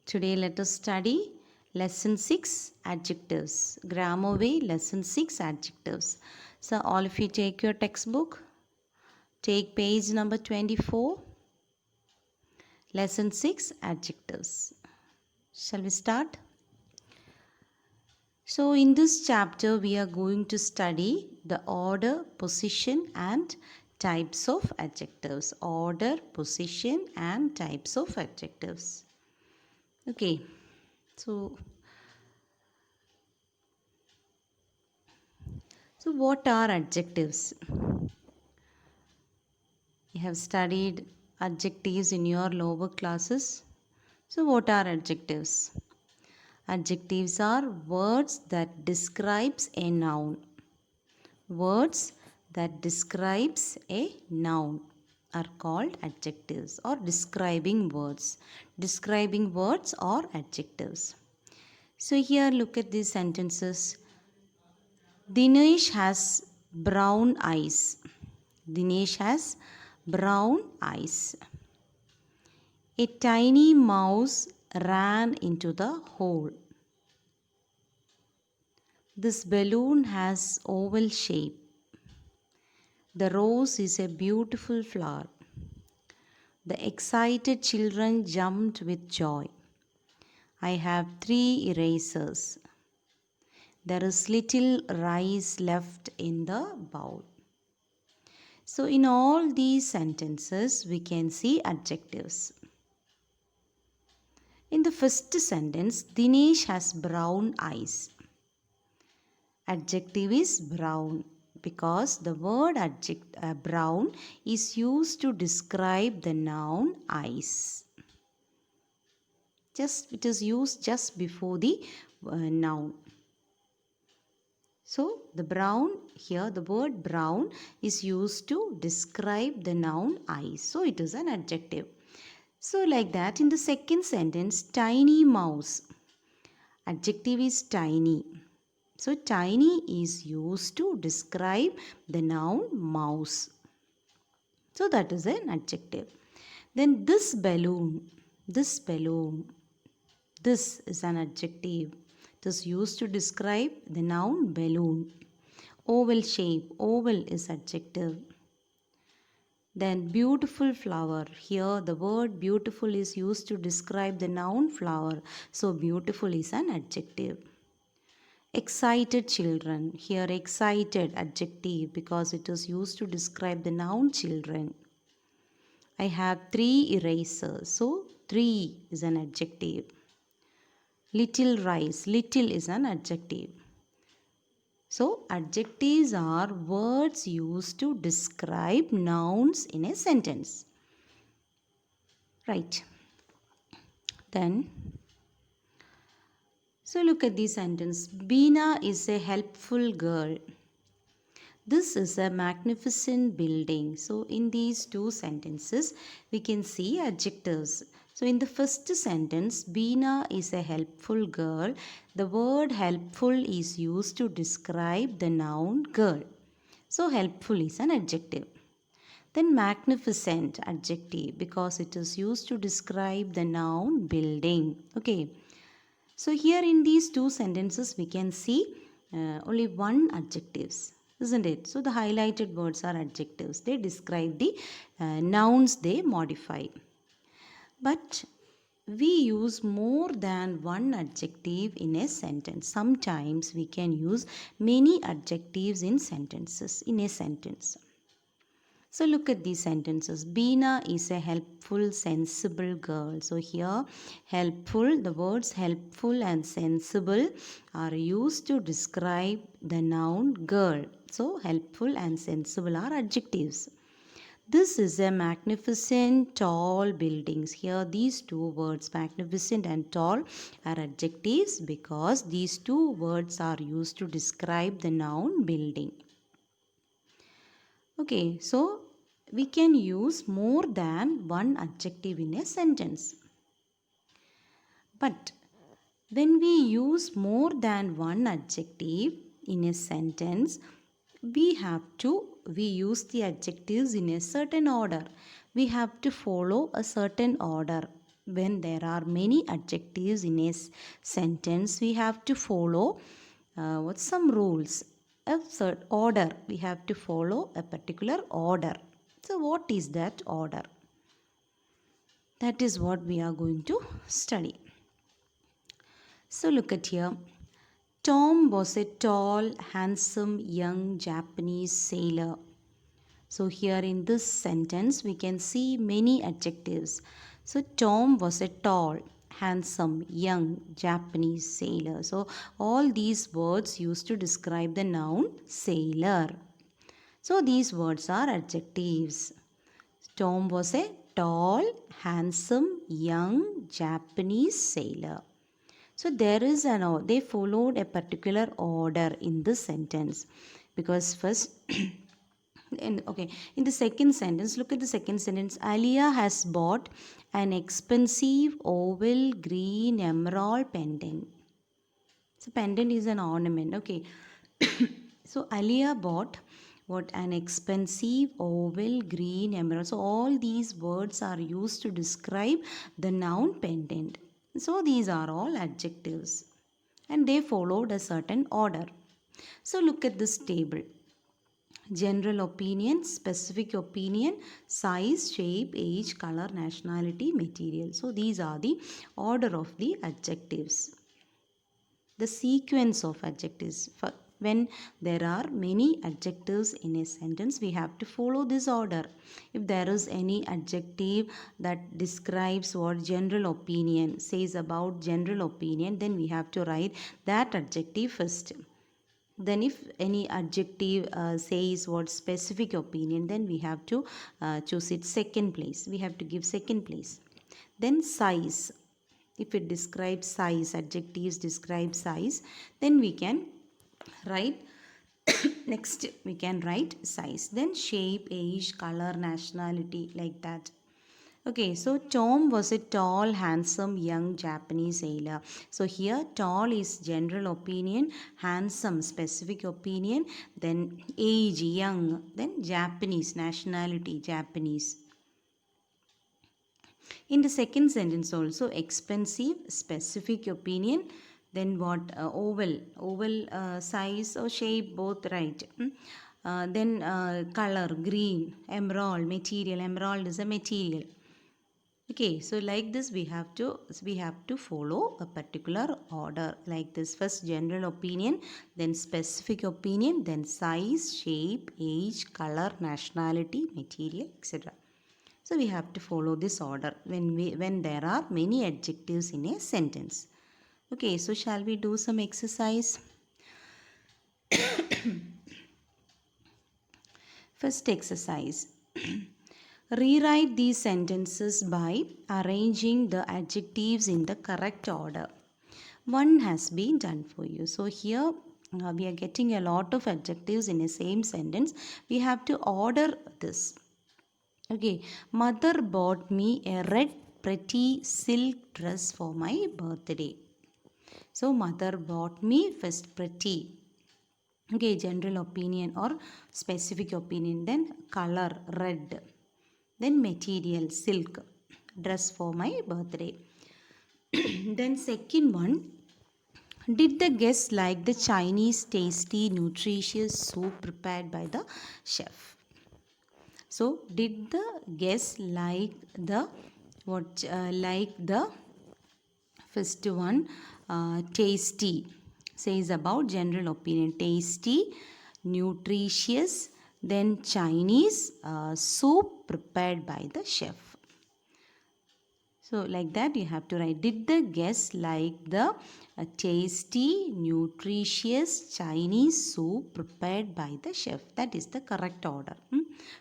Today let us study lesson 6 adjectives. Grammar way lesson 6 adjectives. So all of you take your textbook. Take page number 24. Lesson 6 adjectives. Shall we start? So in this chapter we are going to study the order, position and types of adjectives. Order, position and types of adjectives. Okay. So what are adjectives? You have studied adjectives in your lower classes. So what are adjectives? Adjectives are words that describes a noun. Words that describes a noun are called adjectives or describing words. Describing words or adjectives. So here look at these sentences. Dinesh has brown eyes. Dinesh has brown eyes. A tiny mouse ran into the hole. This balloon has oval shape. The rose is a beautiful flower. The excited children jumped with joy. I have 3 erasers. There is little rice left in the bowl. So in all these sentences we can see adjectives. In the first sentence, Dinesh has brown eyes. Adjective is brown because the word brown is used to describe the noun eyes. It is used just before the noun. So the brown here, the word brown is used to describe the noun eyes. So it is an adjective. So like that in the second sentence, tiny mouse. Adjective is tiny. So tiny is used to describe the noun mouse. So that is an adjective. Then this balloon. This is an adjective. It is used to describe the noun balloon. Oval shape. Oval is adjective. Then beautiful flower. Here the word beautiful is used to describe the noun flower. So beautiful is an adjective. Excited children. Here excited adjective because it is used to describe the noun children. I have 3 erasers. So 3 is an adjective. Little rice. Little is an adjective. So adjectives are words used to describe nouns in a sentence. Right. Then, so look at this sentence. Beena is a helpful girl. This is a magnificent building. So in these two sentences, we can see adjectives. So in the first sentence, Beena is a helpful girl. The word helpful is used to describe the noun girl. So helpful is an adjective. Then magnificent adjective because it is used to describe the noun building. Okay. So here in these two sentences, we can see only one adjectives. Isn't it? So the highlighted words are adjectives. They describe the nouns they modify. But we use more than one adjective in a sentence. Sometimes we can use many adjectives in sentences, in a sentence. So look at these sentences. Beena is a helpful, sensible girl. So here helpful, the words helpful and sensible are used to describe the noun girl. So helpful and sensible are adjectives. This is a magnificent tall buildings. Here these two words magnificent and tall are adjectives because these two words are used to describe the noun building. Okay, so we can use more than one adjective in a sentence. But when we use more than one adjective in a sentence, we use the adjectives in a certain order. We have to follow a certain order when there are many adjectives in a sentence, we have to follow what's some rules, a certain order. We have to follow a particular order. So what is that order? That is what we are going to study. So look at here. Tom was a tall, handsome young Japanese sailor. So here in this sentence we can see many adjectives. So Tom was a tall, handsome, young Japanese sailor. So all these words used to describe the noun sailor. So these words are adjectives. Tom was a tall, handsome, young Japanese sailor. So there is they followed a particular order in this sentence, because first in the second sentence, look at the second sentence. Alia has bought an expensive oval green emerald pendant. So pendant is an ornament. Okay. So Alia bought what, an expensive oval green emerald. So all these words are used to describe the noun pendant. So these are all adjectives and they followed a certain order. So look at this table. General opinion, specific opinion, size, shape, age, color, nationality, material. So these are the order of the adjectives. The sequence of adjectives. When there are many adjectives in a sentence, we have to follow this order. If there is any adjective that describes what general opinion says about general opinion, then we have to write that adjective first. Then if any adjective says what specific opinion, then we have to choose it second place. We have to give second place. Then size. If it describes size, adjectives describe size, then we can write next we can write size. Then shape, age, color, nationality, like that. Okay, so Tom was a tall, handsome, young Japanese sailor. So here tall is general opinion, handsome specific opinion, then age young, then Japanese nationality Japanese. In the second sentence also expensive specific opinion, then what, oval size or shape both right. Then color green, emerald material, emerald is a material. Okay, so like this we have to follow a particular order like this. First general opinion, then specific opinion, then size, shape, age, color, nationality, material, etc. So we have to follow this order when there are many adjectives in a sentence. Okay, so shall we do some exercise? First exercise. Rewrite these sentences by arranging the adjectives in the correct order. One has been done for you. So here we are getting a lot of adjectives in a same sentence. We have to order this. Okay, mother bought me a red pretty silk dress for my birthday. So mother bought me first pretty. Okay, general opinion or specific opinion. Then color red. Then material silk, dress for my birthday. Then second one, did the guests like the Chinese tasty nutritious soup prepared by the chef? So did the guests like the first one, tasty, says about general opinion, tasty, nutritious, then Chinese soup prepared by the chef. So like that you have to write, did the guests like the tasty, nutritious Chinese soup prepared by the chef? That is the correct order.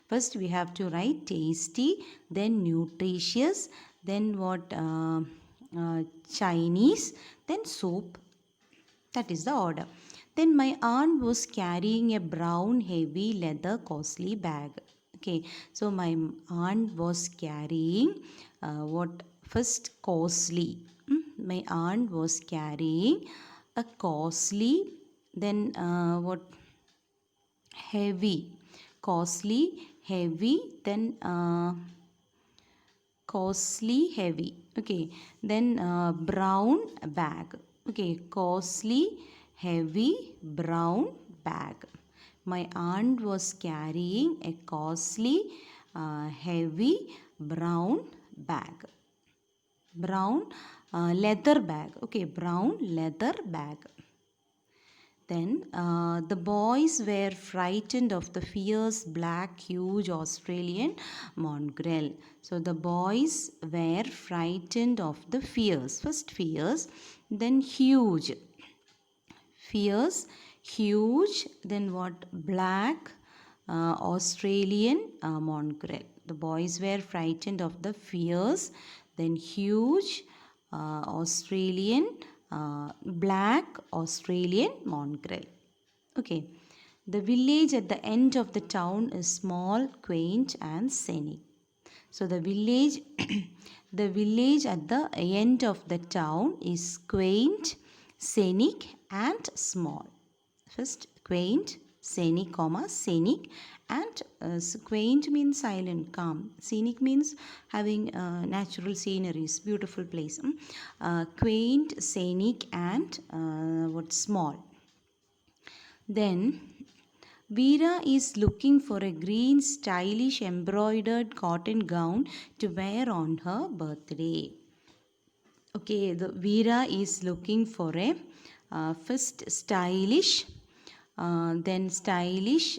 First we have to write tasty, then nutritious, then what, Chinese, then soup. That is the order. Then my aunt was carrying a brown heavy leather costly bag. Okay, so my aunt was carrying what, first costly. My aunt was carrying a costly, then what, heavy, costly, heavy, then costly, heavy. Okay, then brown bag. Okay, costly, heavy brown bag. My aunt was carrying a costly, heavy brown bag. Brown leather bag. Okay, brown leather bag. Then the boys were frightened of the fierce black huge Australian mongrel. So the boys were frightened of the fierce. First fierce, then huge. Fierce, huge, then what? Black Australian mongrel. The boys were frightened of the fierce, then huge Australian black Australian mongrel. Okay. The village at the end of the town is small, quaint, and scenic. So the village, the village at the end of the town is quaint, scenic, and small. First, quaint, scenic, comma, scenic, and quaint means silent, calm. Scenic means having natural sceneries, beautiful place. Quaint, scenic, and what small. Then Veera is looking for a green, stylish embroidered cotton gown to wear on her birthday. Okay, the Veera is looking for a first stylish, then stylish,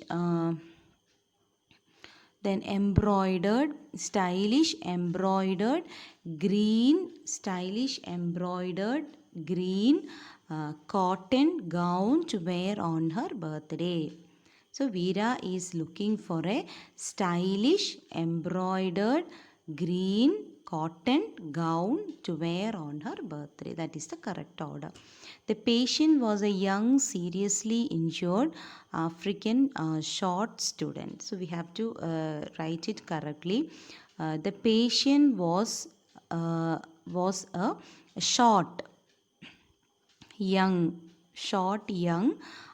then embroidered, stylish embroidered green, stylish embroidered green cotton gown to wear on her birthday. So Veera is looking for a stylish embroidered green cotton gown to wear on her birthday. That is the correct order. The patient was a young, seriously injured African short student. So we have to write it correctly. The patient was a short young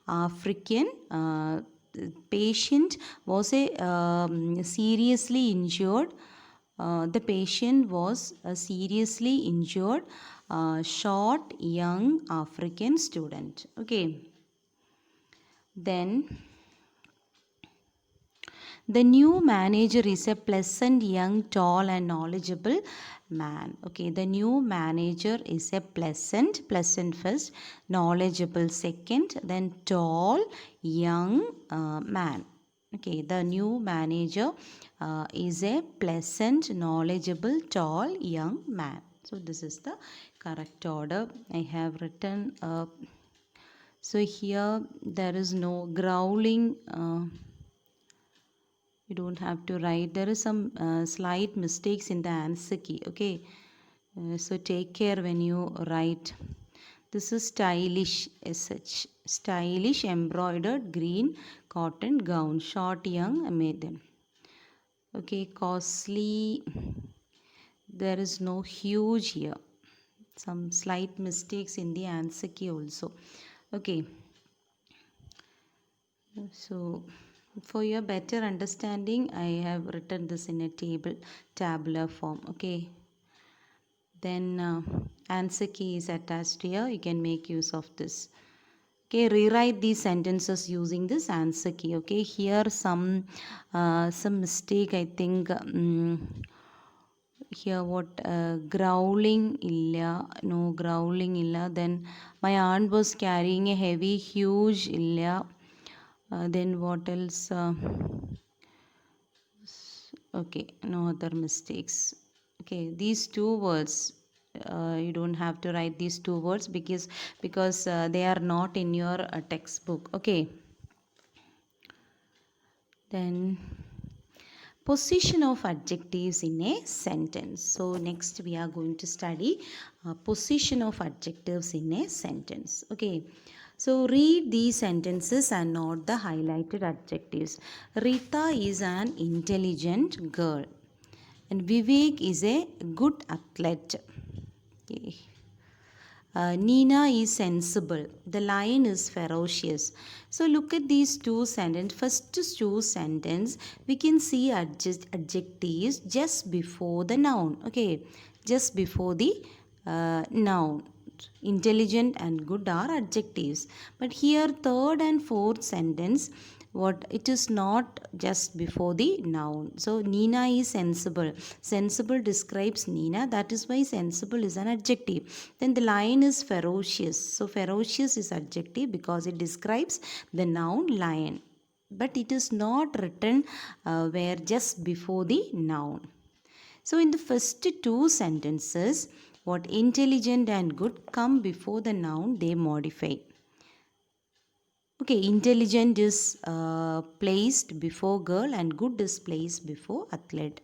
African patient was a seriously injured. The patient was a seriously injured short young African student. Okay. Then the new manager is a pleasant, young, tall, and knowledgeable man. Okay, the new manager is a pleasant first, knowledgeable second, then tall, young man. Okay, the new manager is a pleasant, knowledgeable, tall, young man. So this is the correct order. I have written. So here there is no growling. You don't have to write. There is some slight mistakes in the answer key. Okay, so take care when you write. This is stylish as such. Stylish embroidered green cotton gown, short young maiden. Okay, costly. There is no huge here. Some slight mistakes in the answer key also. Okay, so for your better understanding, I have written this in a tabular form. Okay, then answer key is attached here. You can make use of this. Okay, rewrite these sentences using this answer key. Okay, here some mistake, I think. Here what growling illa, no growling illa. Then my aunt was carrying a heavy huge illa. Then what else? Okay, no other mistakes. Okay, these two words, you don't have to write these two words because they are not in your textbook. Okay, then position of adjectives in a sentence. So next we are going to study position of adjectives in a sentence. Okay, so read these sentences and note the highlighted adjectives. Rita is an intelligent girl and Vivek is a good athlete. Okay. Nina is sensible. The lion is ferocious. So look at these two sentences. First two sentence, we can see adjectives just before the noun. Okay, just before the noun. Intelligent and good are adjectives. But here third and fourth sentence, what it is not just before the noun. So Nina is sensible. Sensible describes Nina. That is why sensible is an adjective. Then the lion is ferocious. So ferocious is adjective because it describes the noun lion. But it is not written where just before the noun. So in the first two sentences, what intelligent and good come before the noun, they modify. Okay, intelligent is placed before girl and good is placed before athlete.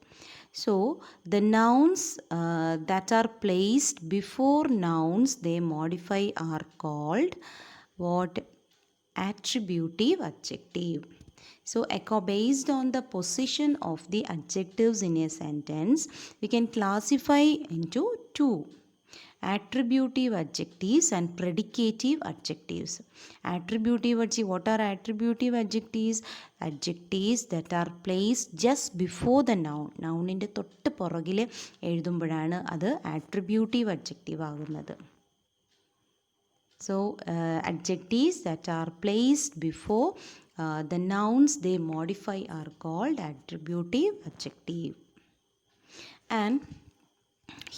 So the nouns that are placed before nouns, they modify are called what? Attributive adjective. So based on the position of the adjectives in a sentence, we can classify into two: attributive adjectives and predicative adjectives. What are attributive adjectives? Adjectives that are placed just before the noun. Nouninte തൊട്ട് പുറകിൽ എഴുതുമ്പോഴാണ് അത് attributive adjective ആകുന്നത്. So adjectives that are placed before the nouns they modify are called attributive adjective. And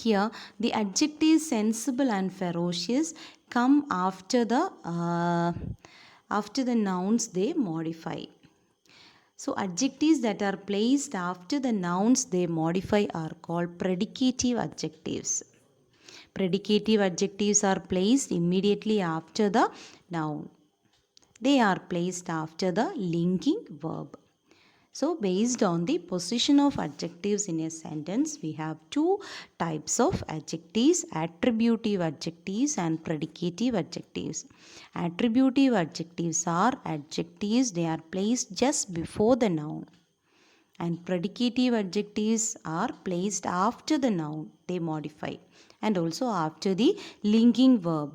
here the adjectives sensible and ferocious come after the nouns they modify. So adjectives that are placed after the nouns they modify are called predicative adjectives. Predicative adjectives are placed immediately after the noun. They are placed after the linking verb. So based on the position of adjectives in a sentence, we have two types of adjectives: attributive adjectives and predicative adjectives. Attributive adjectives are adjectives they are placed just before the noun. And predicative adjectives are placed after the noun, they modify, and also after the linking verb.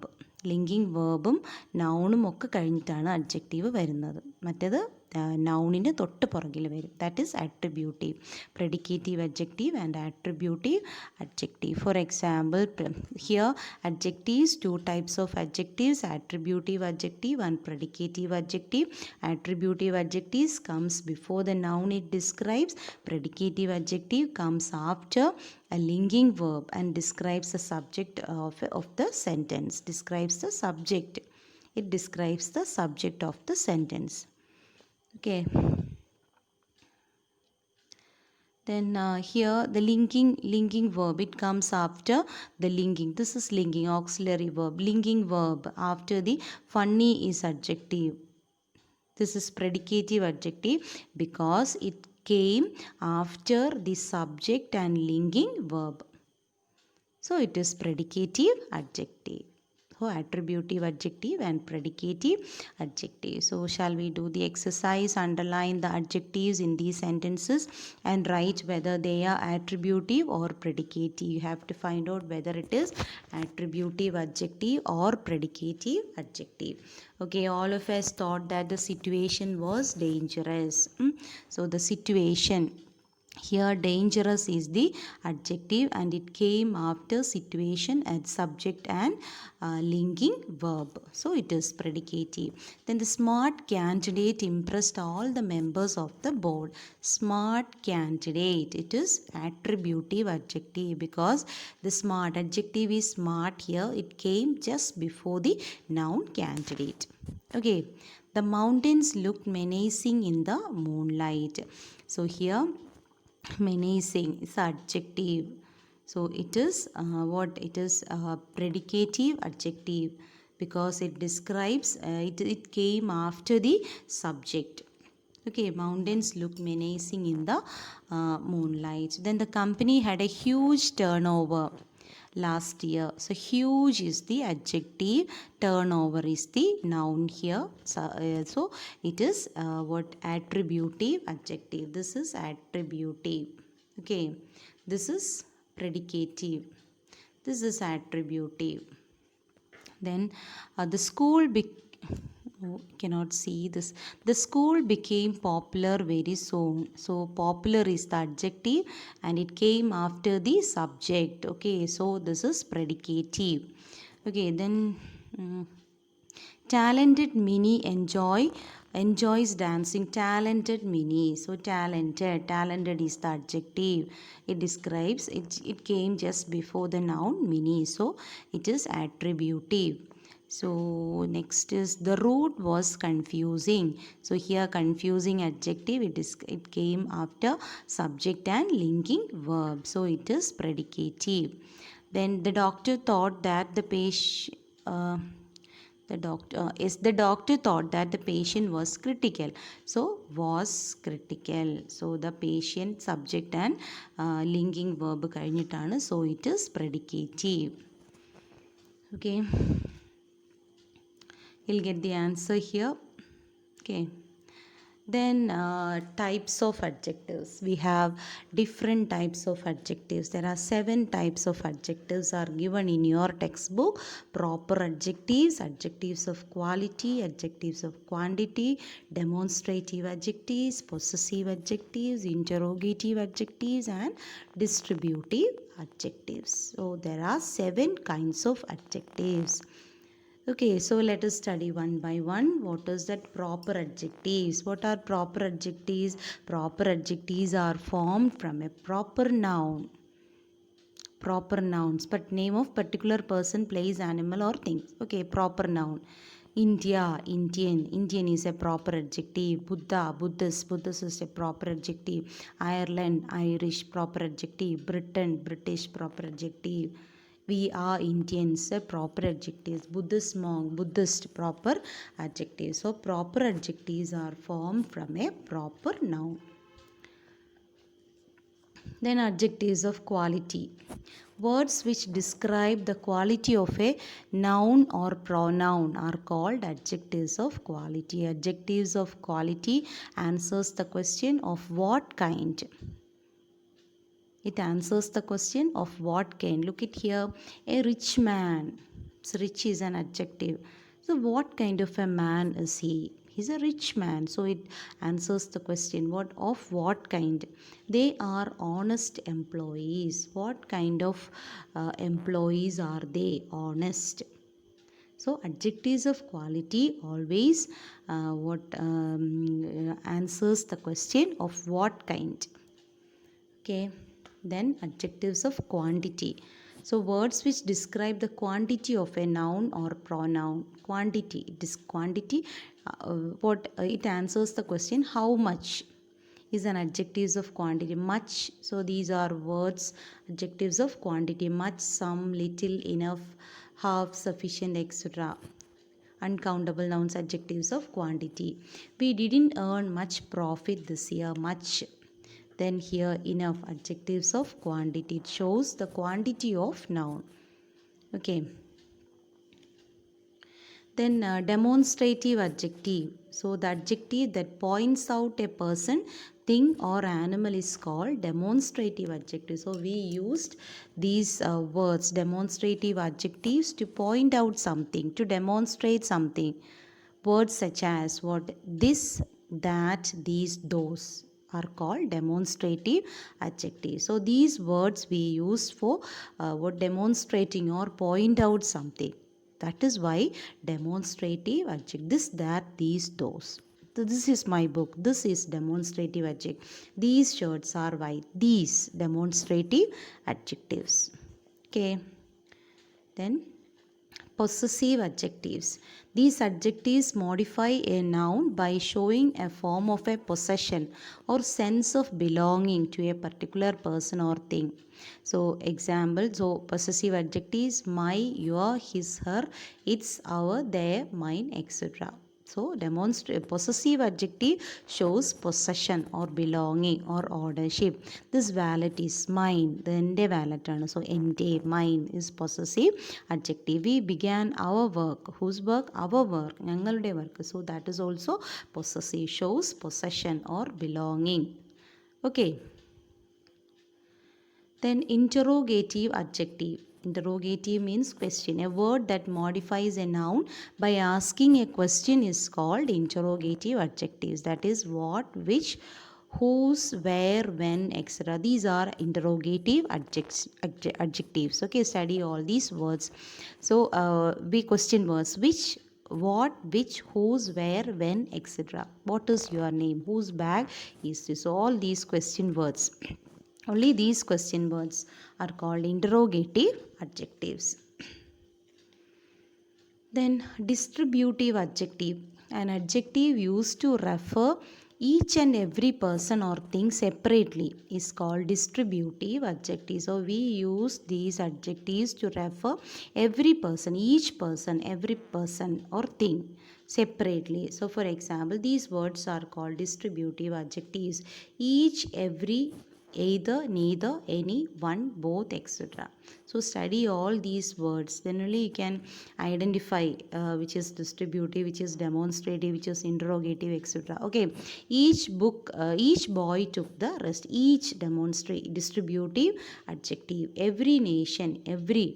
Linking വേർബും നൗണും ഒക്കെ കഴിഞ്ഞിട്ടാണ് adjective വരുന്നത്. മറ്റേത് നൗണിന് തൊട്ട് പുറകിൽ വരും. That is attributive. Predicative adjective and attributive adjective. For example, here adjectives, two types of adjectives: attributive adjective and predicative adjective. Attributive adjectives comes before the noun it describes. Predicative adjective comes after a linking verb and describes the subject of the sentence. Describes the subject. It describes the subject of the sentence. Okay. Then here the linking verb, it comes after the linking. This is linking, auxiliary verb. Linking verb after the funny is adjective. This is predicative adjective because it came after the subject and linking verb. So it is predicative adjective. So attributive adjective and predicative adjective. So shall we do the exercise? Underline the adjectives in these sentences and write whether they are attributive or predicative. You have to find out whether it is attributive adjective or predicative adjective. Okay, all of us thought that the situation was dangerous. So the situation. Here dangerous is the adjective and it came after situation and subject and linking verb. So it is predicative. Then the smart candidate impressed all the members of the board. Smart candidate, it is attributive adjective because the smart adjective is smart here. It came just before the noun candidate. Okay. The mountains looked menacing in the moonlight. So here menacing is adjective. So it is what? It is predicative adjective because it describes, it came after the subject. Okay, mountains look menacing in the moonlight. Then the company had a huge turnover last year. So huge is the adjective, turnover is the noun here. So it is what? Attributive adjective. This is attributive. Okay, this is predicative. This is attributive. Then the school Oh, cannot see this. The school became popular very soon. So, popular is the adjective and it came after the subject. Okay, so this is predicative. Okay, then talented Mini enjoys dancing. Talented Mini. So, talented is the adjective. It describes it came just before the noun Mini. So, it is attributive. So next is the root was confusing. So here confusing adjective, it came after subject and linking verb. So it is predicative. Then the doctor thought that the doctor thought that the patient was critical. So was critical. So the patient subject and linking verb കഴിഞ്ഞിട്ടാണ്. So it is predicative. Okay, you'll get the answer here. Okay, then types of adjectives. We have different types of adjectives. There are 7 types of adjectives are given in your textbook. Proper adjectives, adjectives of quality, adjectives of quantity, demonstrative adjectives, possessive adjectives, interrogative adjectives, and distributive adjectives. So there are 7 kinds of adjectives. Okay, so let us study one by one. What is that proper adjectives? What are proper adjectives? Proper adjectives are formed from a proper noun. Proper nouns, but name of particular person, place, animal, or things. Okay, proper noun. India, Indian. Indian is a proper adjective. Buddha, Buddhist. Buddhist is a proper adjective. Ireland, Irish, proper adjective. Britain, British, proper adjective. We are Indians, a proper adjectives. Buddhist monk, Buddhist, proper adjectives. So proper adjectives are formed from a proper noun. Then adjectives of quality. Words which describe the quality of a noun or pronoun are called adjectives of quality. Adjectives of quality answers the question of what kind. It answers the question of what kind. Look at here, a rich man. So rich is an adjective. So what kind of a man is he? He's a rich man. So it answers the question what kind. They are honest employees. What kind of employees are they? Honest. So adjectives of quality always answers the question of what kind. Okay, then adjectives of quantity. So words which describe the quantity of a noun or pronoun. Quantity, it is quantity. It answers the question how much is an adjectives of quantity. Much. So these are words, adjectives of quantity. Much, some, little, enough, half, sufficient, etc. Uncountable nouns, adjectives of quantity. We didn't earn much profit this year. Much. Then here enough, adjectives of quantity. It shows the quantity of noun. Okay. Then demonstrative adjective. So the adjective that points out a person, thing, or animal is called demonstrative adjective. So we used these words, demonstrative adjectives, to point out something, to demonstrate something. Words such as what? This, that, these, those are called demonstrative adjectives. So these words we use for what demonstrating or point out something. That is why demonstrative adjective. This, that, these, those. So this is my book. This is demonstrative adjective. These shirts are white. These demonstrative adjectives. Okay. Then possessive adjectives. These adjectives modify a noun by showing a form of a possession or sense of belonging to a particular person or thing. So example, so possessive adjectives my, your, his, her, its, our, their, mine, etc. So possessive adjective shows possession or belonging or ownership. This wallet is mine. The ende wallet ആണ്. So ende, mine is possessive adjective. We began our work. Whose work? Our work. ഞങ്ങളുടെ work. So that is also possessive. Shows possession or belonging. Okay. Then interrogative adjective. Interrogative means question. A word that modifies a noun by asking a question is called interrogative adjectives. That is what, which, whose, where, when, etc. These are interrogative adjectives. Okay, study all these words. So, we question words. Which, what, which, whose, where, when, etc. What is your name? Whose bag is this? So, all these question words. Only these question words are called interrogative adjectives. Then distributive adjective. An adjective used to refer each and every person or thing separately is called distributive adjective. So we use these adjectives to refer every person, each person, every person or thing separately. So for example, these words are called distributive adjectives. Each, every, either, neither, any, one, both, etc. So study all these words, then only you can identify which is distributive, which is demonstrative, which is interrogative, etc. Okay, each boy took the rest. Each distributive adjective. Every nation, every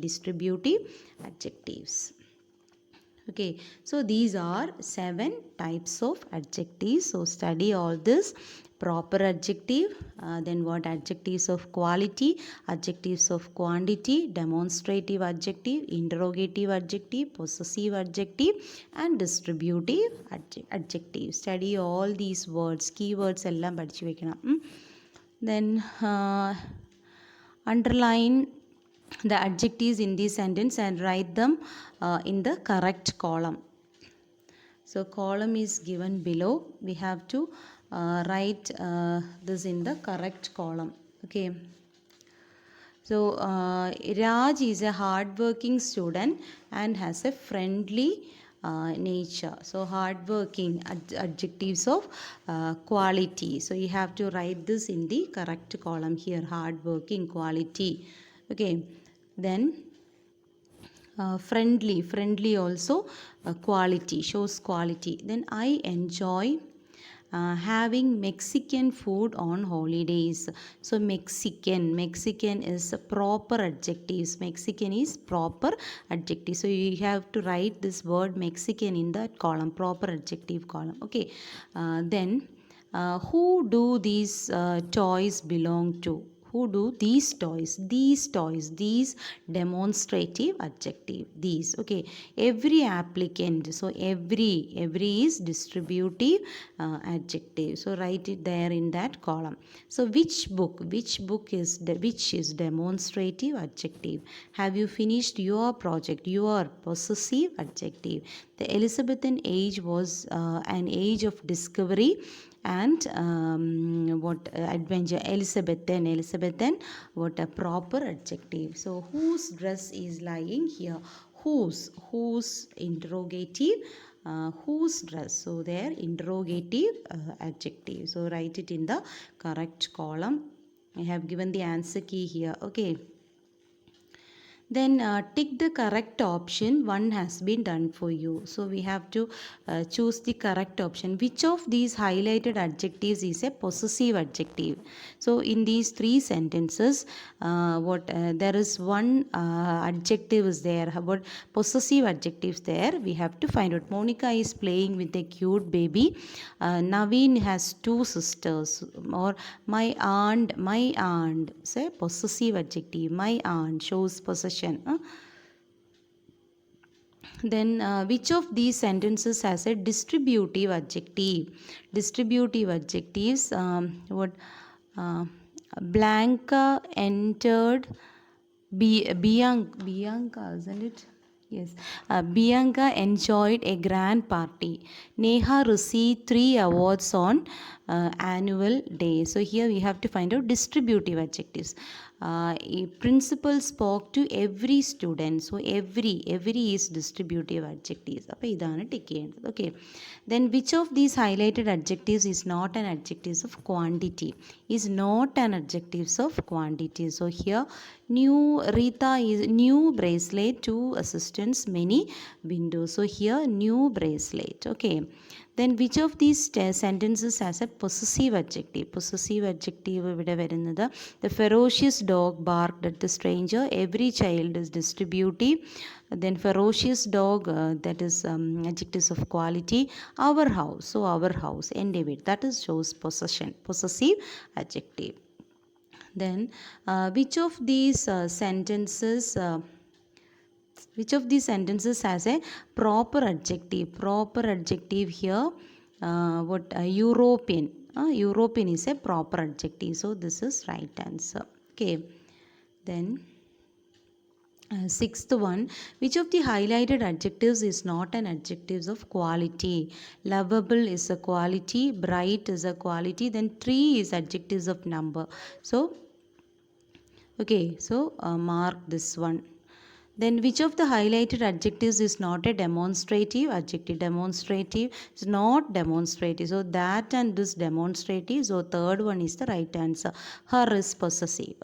distributive adjectives. Okay, so these are 7 types of adjectives. So study all this. Proper adjective, then what adjectives of quality, adjectives of quantity, demonstrative adjective, interrogative adjective, possessive adjective, and distributive adjective. Study all these words, keywords എല്ലാം പഠിച്ചു വെക്കണം. Then underline the adjectives in this sentence and write them in the correct column. So column is given below. We have to write this in the correct column. Okay. So Raj is a hardworking student and has a friendly nature. So hardworking, adjectives of quality. So you have to write this in the correct column here. Hardworking, quality. Okay. Then friendly also quality, shows quality. Then I enjoy having Mexican food on holidays. So Mexican is proper adjectives. Mexican is proper adjective. So you have to write this word Mexican in that column, proper adjective column. Okay. Then who do these toys belong to? Who do these toys? These demonstrative adjective. These. Okay. Every applicant. So every is distributive adjective. So write it there in that column. So which book is demonstrative adjective. Have you finished your project? Your possessive adjective. The Elizabethan age was an age of discovery and adventure. Elizabethan, what a proper adjective. So whose dress is lying here? Whose interrogative, whose dress. So there interrogative adjective. So write it in the correct column. I have given the answer key here. Okay. Then tick the correct option. One has been done for you. So we have to choose the correct option. Which of these highlighted adjectives is a possessive adjective? So in these 3 sentences, there is one adjective is there. About possessive adjectives there, we have to find out. Monica is playing with a cute baby. Naveen has 2 sisters. Or my aunt. Say possessive adjective. My aunt shows possession. Then which of these sentences has a distributive adjective? Distributive adjectives. Blanca entered Bianca, isn't it? Yes. Bianca enjoyed a grand party. Neha received 3 awards on annual day. So here we have to find out distributive adjectives. A principal spoke to every student. So every is distributive adjectives. Okay. Then which of these highlighted adjectives is not an adjectives of quantity? Is not an adjectives of quantity. So here Rita is new bracelet, 2 assistants, many windows. So here new bracelet. Okay. Then which of these sentences has a possessive adjective? Possessive adjective ഇവിടെ വരുന്നത് the ferocious dog barked at the stranger. Every child is distributive. Then ferocious dog, that is adjectives of quality. Our house, so our house, endeavor, that is shows possession, possessive adjective. Then which of these sentences has a proper adjective? Proper adjective here, European. European is a proper adjective, so this is right answer. Okay, then sixth one, which of the highlighted adjectives is not an adjective of quality? Lovable is a quality, bright is a quality, then tree is adjectives of number. So okay, so mark this one. Then which of the highlighted adjectives is not a demonstrative adjective? Demonstrative is not demonstrative. So that and this demonstrative. So third one is the right answer. Her is possessive.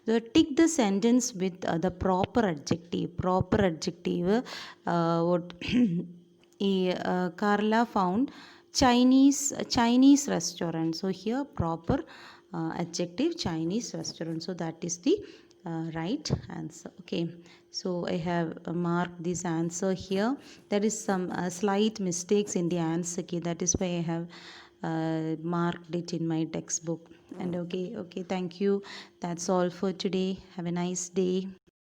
So tick the sentence with the proper adjective. Proper adjective. What Carla found Chinese restaurant. So here proper adjective Chinese restaurant. So that is the right answer. Okay, so I have marked this answer here. There is some slight mistakes in the answer key, that is why I have marked it in my textbook. And okay, thank you. That's all for today. Have a nice day.